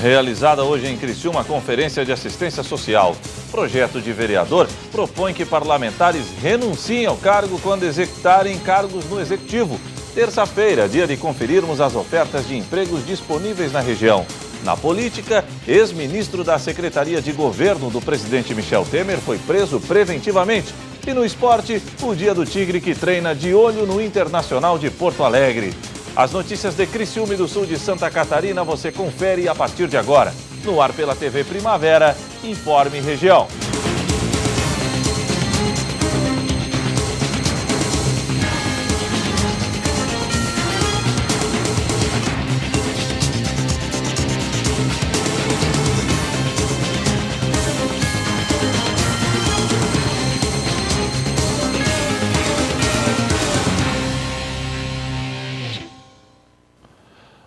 Realizada hoje em Criciúma a Conferência de Assistência Social. Projeto de vereador propõe que parlamentares renunciem ao cargo quando executarem cargos no Executivo. Terça-feira, dia de conferirmos as ofertas de empregos disponíveis na região. Na política, ex-ministro da Secretaria de Governo do presidente Michel Temer foi preso preventivamente. E no esporte, o Dia do Tigre que treina de olho no Internacional de Porto Alegre. As notícias de Criciúma e do sul de Santa Catarina você confere a partir de agora. No ar pela TV Primavera, Informe Região.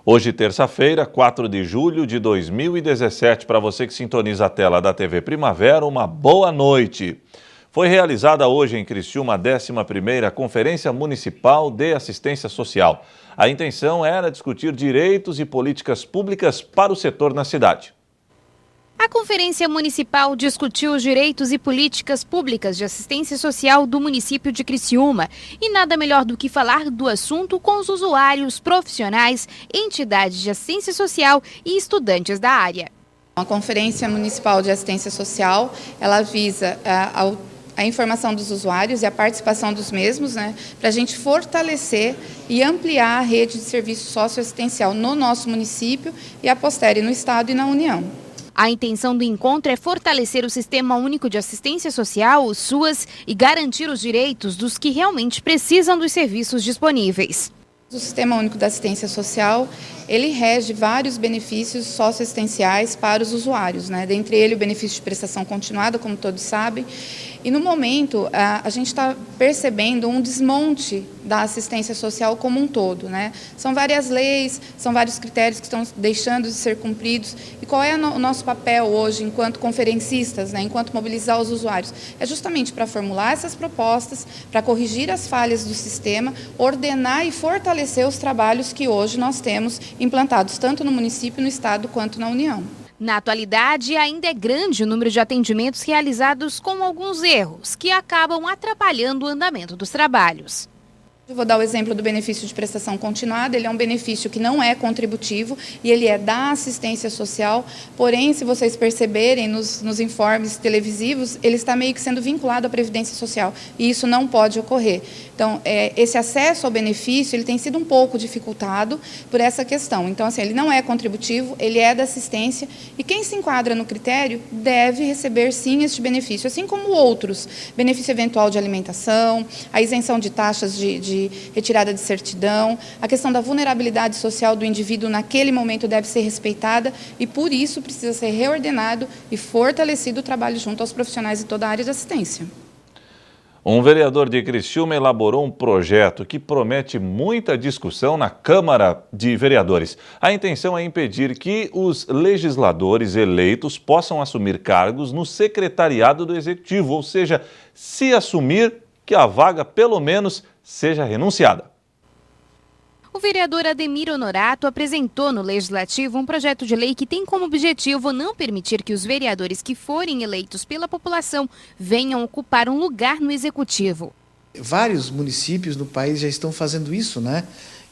Hoje, terça-feira, 4 de julho de 2017, para você que sintoniza a tela da TV Primavera, uma boa noite. Foi realizada hoje em Criciúma a 11ª Conferência Municipal de Assistência Social. A intenção era discutir direitos e políticas públicas para o setor na cidade. A Conferência Municipal discutiu os direitos e políticas públicas de assistência social do município de Criciúma. E nada melhor do que falar do assunto com os usuários, profissionais, entidades de assistência social e estudantes da área. A Conferência Municipal de Assistência Social, ela visa a informação dos usuários e a participação dos mesmos, para a gente fortalecer e ampliar a rede de serviço socioassistencial no nosso município e a posteriori no Estado e na União. A intenção do encontro é fortalecer o Sistema Único de Assistência Social, o SUAS, e garantir os direitos dos que realmente precisam dos serviços disponíveis. O Sistema Único da Assistência Social, ele rege vários benefícios socioassistenciais para os usuários, dentre ele o benefício de prestação continuada, como todos sabem. E no momento, a gente está percebendo um desmonte da assistência social como um todo, São várias leis, são vários critérios que estão deixando de ser cumpridos. E qual é o nosso papel hoje, enquanto conferencistas, enquanto mobilizar os usuários? É justamente para formular essas propostas, para corrigir as falhas do sistema, ordenar e fortalecer os trabalhos que hoje nós temos implantados, tanto no município, no estado, quanto na União. Na atualidade, ainda é grande o número de atendimentos realizados com alguns erros, que acabam atrapalhando o andamento dos trabalhos. Eu vou dar o exemplo do benefício de prestação continuada. Ele é um benefício que não é contributivo e ele é da assistência social, porém, se vocês perceberem nos informes televisivos, ele está meio que sendo vinculado à Previdência Social e isso não pode ocorrer. Então, esse acesso ao benefício ele tem sido um pouco dificultado por essa questão. Então, assim, ele não é contributivo, ele é da assistência e quem se enquadra no critério deve receber, sim, este benefício, assim como outros. Benefício eventual de alimentação, a isenção de taxas de retirada de certidão, a questão da vulnerabilidade social do indivíduo naquele momento deve ser respeitada e, por isso, precisa ser reordenado e fortalecido o trabalho junto aos profissionais de toda a área de assistência. Um vereador de Criciúma elaborou um projeto que promete muita discussão na Câmara de Vereadores. A intenção é impedir que os legisladores eleitos possam assumir cargos no secretariado do Executivo, ou seja, se assumir que a vaga, pelo menos, seja renunciada. O vereador Ademir Honorato apresentou no Legislativo um projeto de lei que tem como objetivo não permitir que os vereadores que forem eleitos pela população venham ocupar um lugar no Executivo. Vários municípios no país já estão fazendo isso,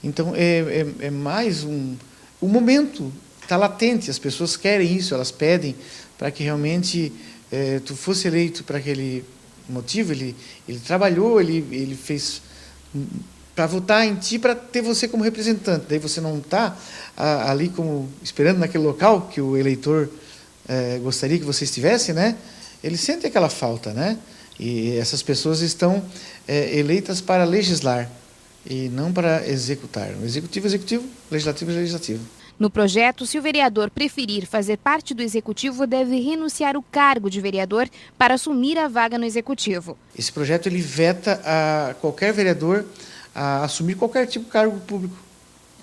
Então, é mais um momento, está latente, as pessoas querem isso, elas pedem para que realmente tu fosse eleito para aquele motivo, ele trabalhou, ele fez para votar em ti, para ter você como representante. Daí você não está ali como esperando naquele local que o eleitor gostaria que você estivesse, Ele sente aquela falta, E essas pessoas estão eleitas para legislar e não para executar. O executivo, executivo, legislativo, legislativo. No projeto, se o vereador preferir fazer parte do Executivo, deve renunciar ao cargo de vereador para assumir a vaga no Executivo. Esse projeto ele veta a qualquer vereador a assumir qualquer tipo de cargo público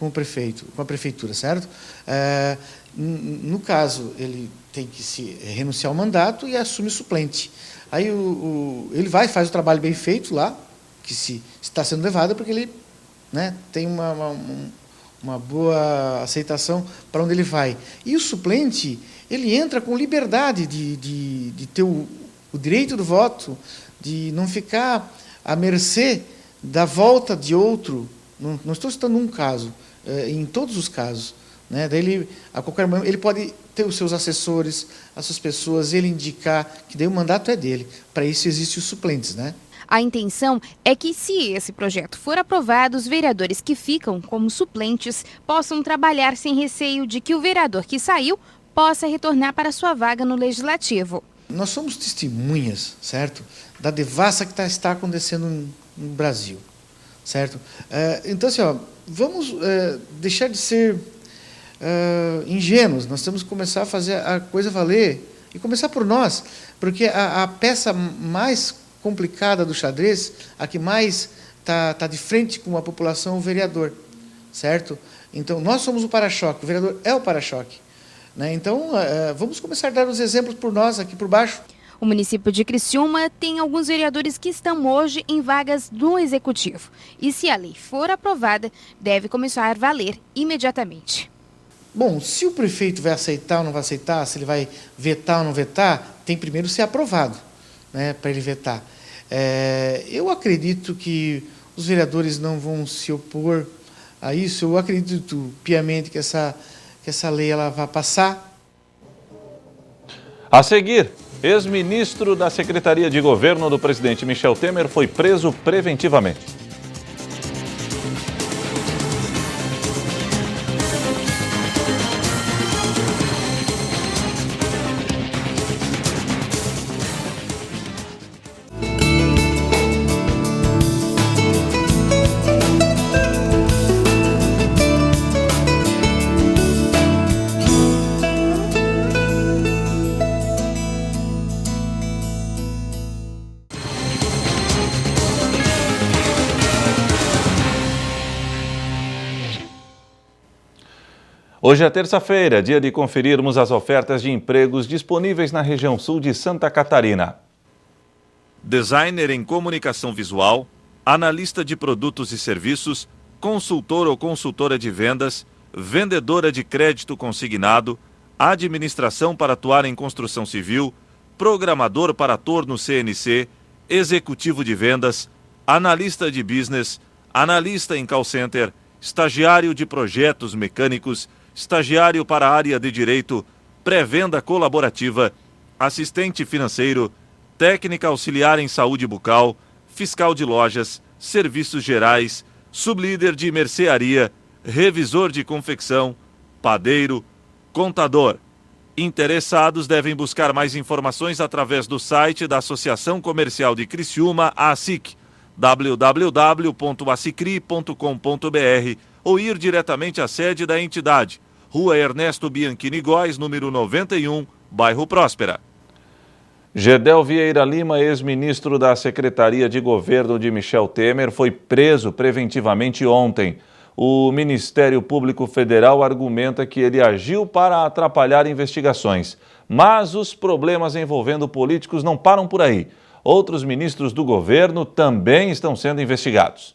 com o prefeito, com a prefeitura, certo? No caso, ele tem que se renunciar ao mandato e assume o suplente. Aí ele faz o trabalho bem feito lá, que se está sendo levado, porque ele tem uma boa aceitação para onde ele vai. E o suplente, ele entra com liberdade de ter o direito do voto, de não ficar à mercê da volta de outro. Não estou citando um caso, em todos os casos. Né? Daí ele, a qualquer momento, ele pode ter os seus assessores, as suas pessoas, ele indicar que daí o mandato é dele. Para isso existem os suplentes, né? A intenção é que, se esse projeto for aprovado, os vereadores que ficam como suplentes possam trabalhar sem receio de que o vereador que saiu possa retornar para sua vaga no Legislativo. Nós somos testemunhas, certo, da devassa que está acontecendo no Brasil, certo? Então, assim, vamos deixar de ser ingênuos. Nós temos que começar a fazer a coisa valer e começar por nós, porque a peça mais complicada do xadrez, a que mais está de frente com a população, é o vereador, certo? Então, nós somos o para-choque, o vereador é o para-choque. Né? Então, vamos começar a dar os exemplos por nós, aqui por baixo. O município de Criciúma tem alguns vereadores que estão hoje em vagas no Executivo. E se a lei for aprovada, deve começar a valer imediatamente. Bom, se o prefeito vai aceitar ou não vai aceitar, se ele vai vetar ou não vetar, tem primeiro ser aprovado, né, para ele vetar. Eu acredito que os vereadores não vão se opor a isso. Eu acredito piamente que essa lei ela vai passar. A seguir, ex-ministro da Secretaria de Governo do presidente Michel Temer foi preso preventivamente. Hoje é terça-feira, dia de conferirmos as ofertas de empregos disponíveis na região sul de Santa Catarina. Designer em comunicação visual, analista de produtos e serviços, consultor ou consultora de vendas, vendedora de crédito consignado, administração para atuar em construção civil, programador para ator no CNC, executivo de vendas, analista de business, analista em call center, estagiário de projetos mecânicos, estagiário para a área de direito, pré-venda colaborativa, assistente financeiro, técnica auxiliar em saúde bucal, fiscal de lojas, serviços gerais, sublíder de mercearia, revisor de confecção, padeiro, contador. Interessados devem buscar mais informações através do site da Associação Comercial de Criciúma, a ASIC, www.acicri.com.br, ou ir diretamente à sede da entidade, Rua Ernesto Bianchini Góes, número 91, bairro Próspera. Gedel Vieira Lima, ex-ministro da Secretaria de Governo de Michel Temer, foi preso preventivamente ontem. O Ministério Público Federal argumenta que ele agiu para atrapalhar investigações. Mas os problemas envolvendo políticos não param por aí. Outros ministros do governo também estão sendo investigados.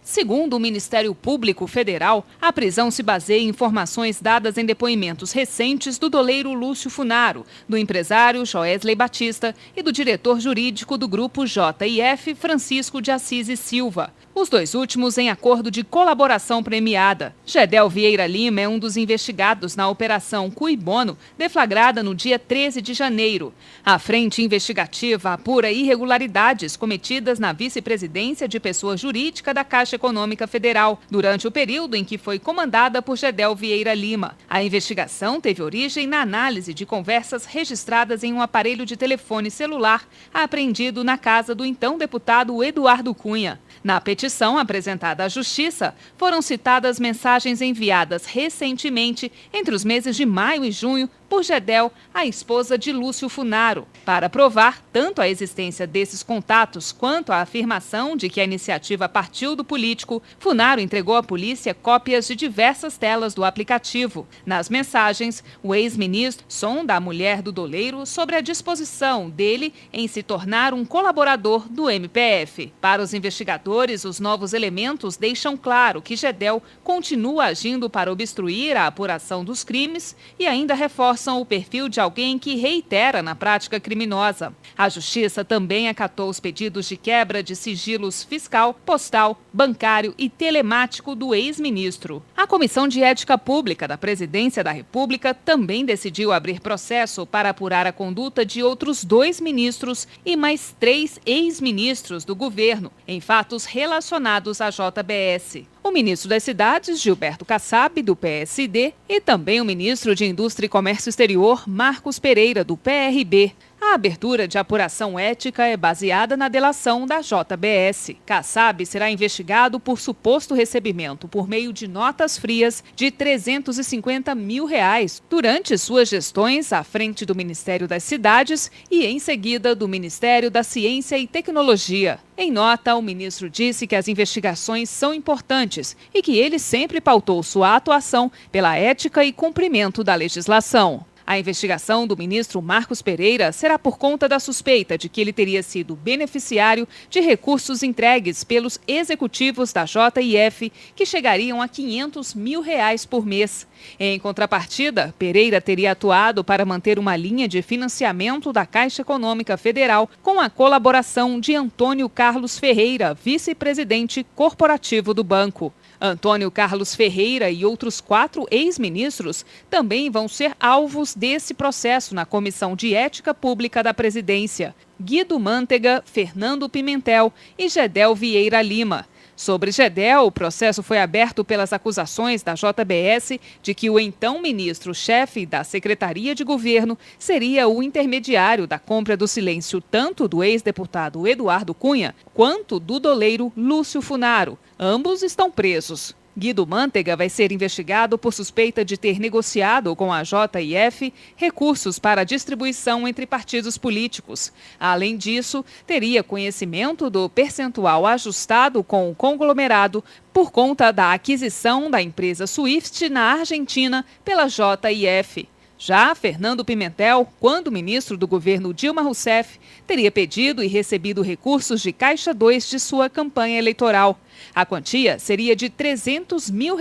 Segundo o Ministério Público Federal, a prisão se baseia em informações dadas em depoimentos recentes do doleiro Lúcio Funaro, do empresário Joesley Batista e do diretor jurídico do grupo JIF, Francisco de Assis e Silva. Os dois últimos em acordo de colaboração premiada. Gedel Vieira Lima é um dos investigados na Operação Cui Bono, deflagrada no dia 13 de janeiro. A frente investigativa apura irregularidades cometidas na vice-presidência de pessoa jurídica da Caixa Econômica Federal, durante o período em que foi comandada por Gedel Vieira Lima. A investigação teve origem na análise de conversas registradas em um aparelho de telefone celular apreendido na casa do então deputado Eduardo Cunha. Na petição apresentada à Justiça, foram citadas mensagens enviadas recentemente entre os meses de maio e junho por Gedel, a esposa de Lúcio Funaro, para provar tanto a existência desses contatos quanto a afirmação de que a iniciativa partiu do político. Funaro entregou à polícia cópias de diversas telas do aplicativo. Nas mensagens, o ex-ministro sonda a mulher do doleiro sobre a disposição dele em se tornar um colaborador do MPF. Para os investigadores, bastidores, os novos elementos deixam claro que Gedel continua agindo para obstruir a apuração dos crimes e ainda reforçam o perfil de alguém que reitera na prática criminosa. A Justiça também acatou os pedidos de quebra de sigilos fiscal, postal, bancário e telemático do ex-ministro. A Comissão de Ética Pública da Presidência da República também decidiu abrir processo para apurar a conduta de outros 2 ministros e mais 3 ex-ministros do governo, em fatos relacionados à JBS. O ministro das Cidades, Gilberto Kassab, do PSD, e também o ministro de Indústria e Comércio Exterior, Marcos Pereira, do PRB. A abertura de apuração ética é baseada na delação da JBS. Kassab será investigado por suposto recebimento por meio de notas frias de R$350 mil durante suas gestões à frente do Ministério das Cidades e, em seguida, do Ministério da Ciência e Tecnologia. Em nota, o ministro disse que as investigações são importantes e que ele sempre pautou sua atuação pela ética e cumprimento da legislação. A investigação do ministro Marcos Pereira será por conta da suspeita de que ele teria sido beneficiário de recursos entregues pelos executivos da JIF, que chegariam a R$500 mil por mês. Em contrapartida, Pereira teria atuado para manter uma linha de financiamento da Caixa Econômica Federal com a colaboração de Antônio Carlos Ferreira, vice-presidente corporativo do banco. Antônio Carlos Ferreira e outros 4 ex-ministros também vão ser alvos desse processo na Comissão de Ética Pública da Presidência: Guido Mantega, Fernando Pimentel e Gedel Vieira Lima. Sobre Gedel, o processo foi aberto pelas acusações da JBS de que o então ministro-chefe da Secretaria de Governo seria o intermediário da compra do silêncio tanto do ex-deputado Eduardo Cunha quanto do doleiro Lúcio Funaro. Ambos estão presos. Guido Mantega vai ser investigado por suspeita de ter negociado com a JIF recursos para distribuição entre partidos políticos. Além disso, teria conhecimento do percentual ajustado com o conglomerado por conta da aquisição da empresa Swift na Argentina pela JIF. Já Fernando Pimentel, quando ministro do governo Dilma Rousseff, teria pedido e recebido recursos de Caixa 2 de sua campanha eleitoral. A quantia seria de R$300 mil.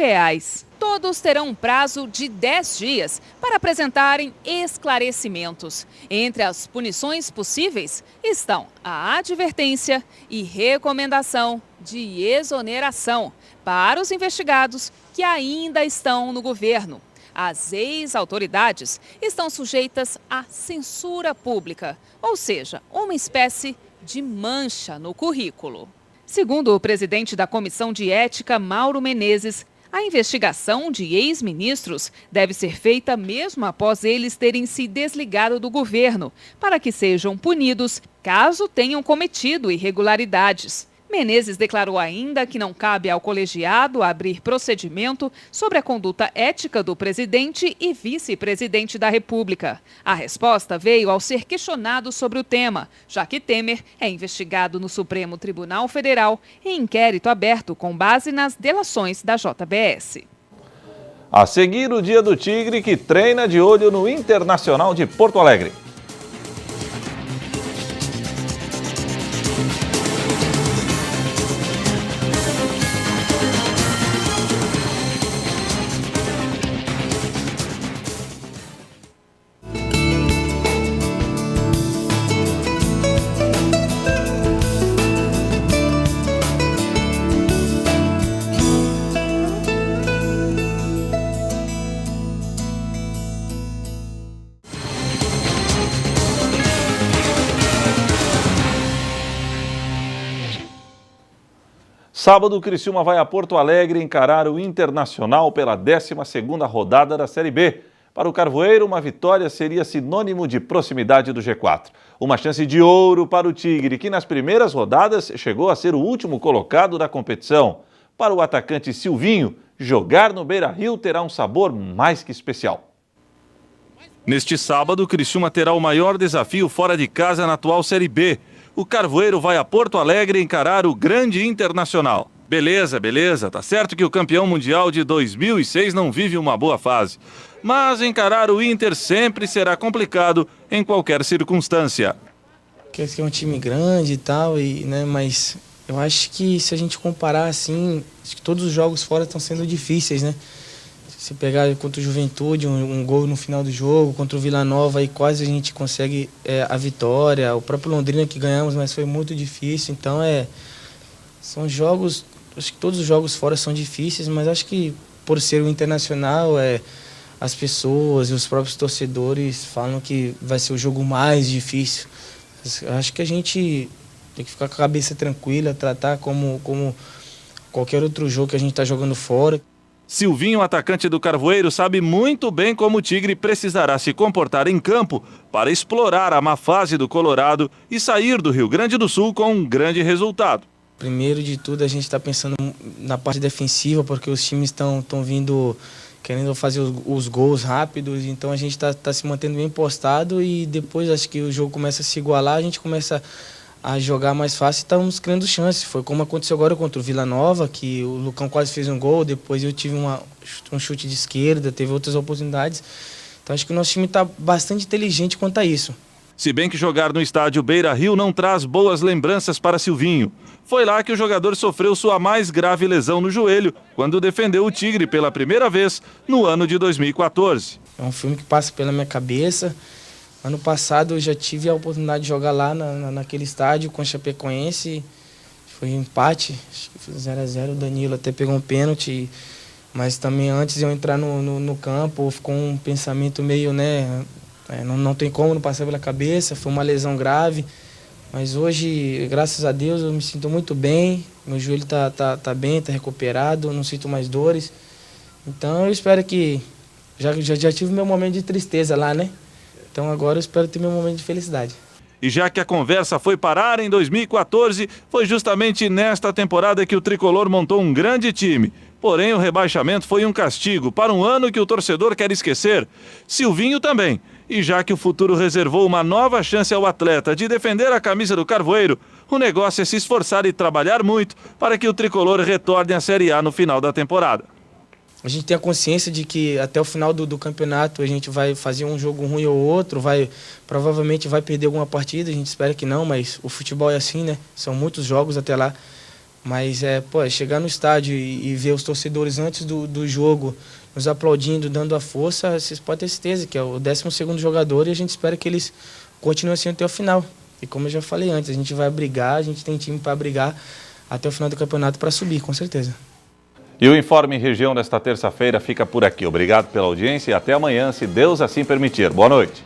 Todos terão um prazo de 10 dias para apresentarem esclarecimentos. Entre as punições possíveis estão a advertência e recomendação de exoneração para os investigados que ainda estão no governo. As ex-autoridades estão sujeitas à censura pública, ou seja, uma espécie de mancha no currículo. Segundo o presidente da Comissão de Ética, Mauro Menezes, a investigação de ex-ministros deve ser feita mesmo após eles terem se desligado do governo, para que sejam punidos caso tenham cometido irregularidades. Menezes declarou ainda que não cabe ao colegiado abrir procedimento sobre a conduta ética do presidente e vice-presidente da República. A resposta veio ao ser questionado sobre o tema, já que Temer é investigado no Supremo Tribunal Federal em inquérito aberto com base nas delações da JBS. A seguir, o Dia do Tigre, que treina de olho no Internacional de Porto Alegre. Sábado, o Criciúma vai a Porto Alegre encarar o Internacional pela 12ª rodada da Série B. Para o Carvoeiro, uma vitória seria sinônimo de proximidade do G4. Uma chance de ouro para o Tigre, que nas primeiras rodadas chegou a ser o último colocado da competição. Para o atacante Silvinho, jogar no Beira-Rio terá um sabor mais que especial. Neste sábado, o Criciúma terá o maior desafio fora de casa na atual Série B. O Carvoeiro vai a Porto Alegre encarar o grande Internacional. Beleza, tá certo que o campeão mundial de 2006 não vive uma boa fase. Mas encarar o Inter sempre será complicado em qualquer circunstância. Esse é um time grande e tal, mas Eu acho que se a gente comparar assim, acho que todos os jogos fora estão sendo difíceis, né? Se pegar contra o Juventude, um gol no final do jogo, contra o Vila Nova, aí quase a gente consegue a vitória. O próprio Londrina que ganhamos, mas foi muito difícil. Então são jogos, acho que todos os jogos fora são difíceis, mas acho que por ser o internacional, as pessoas e os próprios torcedores falam que vai ser o jogo mais difícil. Acho que a gente tem que ficar com a cabeça tranquila, tratar como qualquer outro jogo que a gente está jogando fora. Silvinho, atacante do Carvoeiro, sabe muito bem como o Tigre precisará se comportar em campo para explorar a má fase do Colorado e sair do Rio Grande do Sul com um grande resultado. Primeiro de tudo, a gente está pensando na parte defensiva, porque os times estão vindo querendo fazer os gols rápidos, então a gente está se mantendo bem postado e depois acho que o jogo começa a se igualar, a gente começa a jogar mais fácil e estamos criando chances. Foi como aconteceu agora contra o Vila Nova, que o Lucão quase fez um gol, depois eu tive um chute de esquerda, teve outras oportunidades. Então acho que o nosso time está bastante inteligente quanto a isso. Se bem que jogar no estádio Beira-Rio não traz boas lembranças para Silvinho. Foi lá que o jogador sofreu sua mais grave lesão no joelho, quando defendeu o Tigre pela primeira vez no ano de 2014. É um filme que passa pela minha cabeça. Ano passado eu já tive a oportunidade de jogar lá naquele estádio com a Chapecoense. Foi um empate, acho que foi 0-0, o Danilo até pegou um pênalti. Mas também antes de eu entrar no campo, ficou um pensamento meio, não tem como não passar pela cabeça, foi uma lesão grave. Mas hoje, graças a Deus, eu me sinto muito bem, meu joelho tá bem, tá recuperado, não sinto mais dores. Então eu espero que... Já tive meu momento de tristeza lá, né? Então agora eu espero ter meu momento de felicidade. E já que a conversa foi parar em 2014, foi justamente nesta temporada que o Tricolor montou um grande time. Porém, o rebaixamento foi um castigo para um ano que o torcedor quer esquecer. Silvinho também. E já que o futuro reservou uma nova chance ao atleta de defender a camisa do Carvoeiro, o negócio é se esforçar e trabalhar muito para que o Tricolor retorne à Série A no final da temporada. A gente tem a consciência de que até o final do campeonato a gente vai fazer um jogo ruim ou outro, provavelmente vai perder alguma partida, a gente espera que não, mas o futebol é assim, né? São muitos jogos até lá. Mas chegar no estádio e ver os torcedores antes do jogo nos aplaudindo, dando a força, vocês podem ter certeza que é o 12º jogador e a gente espera que eles continuem assim até o final. E como eu já falei antes, a gente vai brigar, a gente tem time para brigar até o final do campeonato para subir, com certeza. E o Informe Região desta terça-feira fica por aqui. Obrigado pela audiência e até amanhã, se Deus assim permitir. Boa noite.